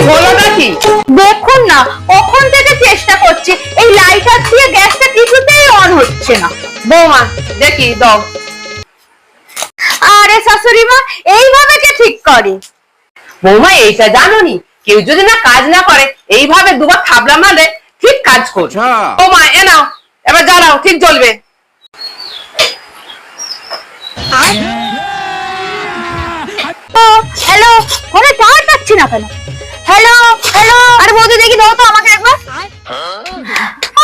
হলো নাকি? দেখুন না, কখন থেকে চেষ্টা করছি, এই লাইটার দিয়ে গ্যাসটা কিছুতেই অন হচ্ছে না। বৌমা দেখি দাও। আরে শাশুড়ি মা, এইভাবে কে ঠিক করে? বৌমা এইটা জানোনি, কেউ যদি না কাজ না করে এইভাবে দুবার থাবলা মারলে ঠিক কাজ করবে। বৌমা এ নাও, এবার জ্বালাও, ঠিক জ্বলবে। হ্যালো, ফোনে টাওয়ার পাচ্ছি না কেন? হ্যালো হ্যালো, আরে বৌদি দেখি দাও তো আমাকে একবার।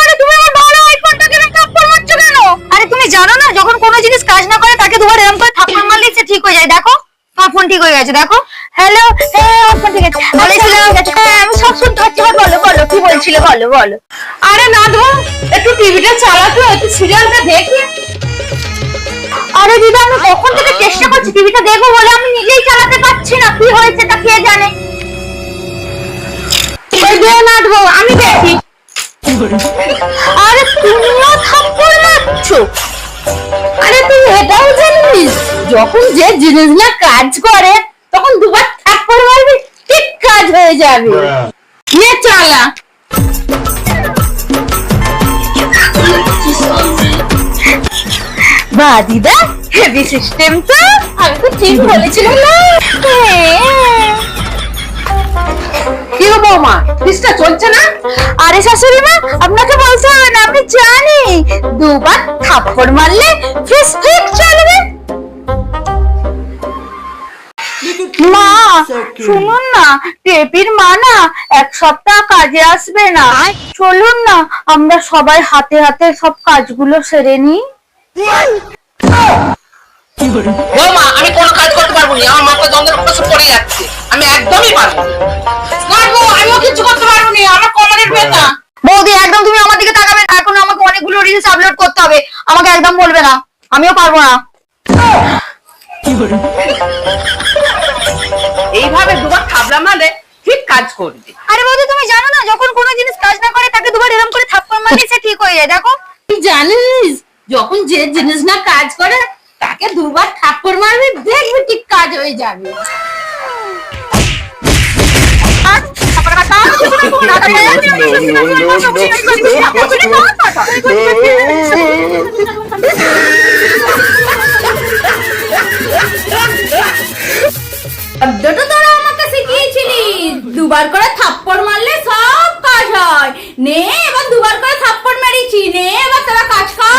আরে তুমি আমার ভালো আইফোনটাকে থাপ্পড় মারছো কেন? আরে তুমি জানো না, যখন কোনো জিনিস কাজ না করে তাকে দুবার এরকম করে থাপ্পড় মারলেই সে ঠিক হয়ে যায়। দেখো তোমার ফোন ঠিক হয়ে গেছে, দেখো। হ্যালো, হ্যাঁ আমার ফোন ঠিক আছে। বলেছিলাম, হ্যাঁ আমি সব শুনতে পাচ্ছি। বলো বলো, কি বলছিলে, বলো বলো। আরে না ধো, একটু টিভিটা চালাতো, একটু সিরিয়ালটা দেখি। আরে দিদা, আমি কখন থেকে চেষ্টা করছি টিভিটা দেখবো বলে, আমি নিজেই চালাতে পারছি না। কি হয়েছে তা কে জানে। আমি দেখি। আরে তুমিও থাপ্পড় মারছো? আরে তুই এটাও জানিস, যখন যে জিনিস না কাজ করে তখন দুবার থাপ্পড় মারবি, ঠিক কাজ হয়ে যাবে। নে চালা। বাহ দিদা, হেভি সিস্টেম তো। আমি তো ঠিক বলেছিলাম না? কি গো বৌমা, ফ্রিজটা চলছে না? আরে শাশুড়ি মা, আপনাকে বলতে হবে না, আমি জানি দুবার থাপ্পড় মারলে ফ্রিজ ঠিক চলবে। মা শুনুন না, টেপির মা না 1 সপ্তাহ কাজে আসবে না। চলুন না আমরা সবাই হাতে হাতে সব কাজগুলো সেরে নিই। বৌমা আমি কোনো কাজ করতে পারবো না, আমার মাথা যন্ত্রণা প্রচুর পড়ে যাচ্ছে, আমি একদমই পারবো না। গো আমিও কিছু করতে পারবো না, আমার কোমরের ব্যথা। বৌদি একদম তুমি আমার দিকে তাকাবে না, এখন আমাকে অনেকগুলো রিলস আপলোড করতে হবে, আমাকে একদম বলবে না, আমিও পারবো না। এইভাবে দুবার থাবলা মারলে ঠিক কাজ করবে। আরে বৌদি তুমি জানো না, যখন কোনো জিনিস কাজ না করে তাকে দুবার এরকম করে থাপ্পড় মারলে সে ঠিক হয়ে যায়। দেখো তুই জানিস, যখন যে জিনিস না কাজ করে তাকে দুবার থাপ্পড় মারবি, দেখবি ঠিক কাজ হয়ে যাবে। শব্দটা তোরা আমাকে শিখিয়েছিলি, দুবার করে থাপ্পড় মারলে সব কাজ হয়। নে এবার দুবার করে থাপ্পড় মেরেছি, নে এবার তোরা কাজ কর।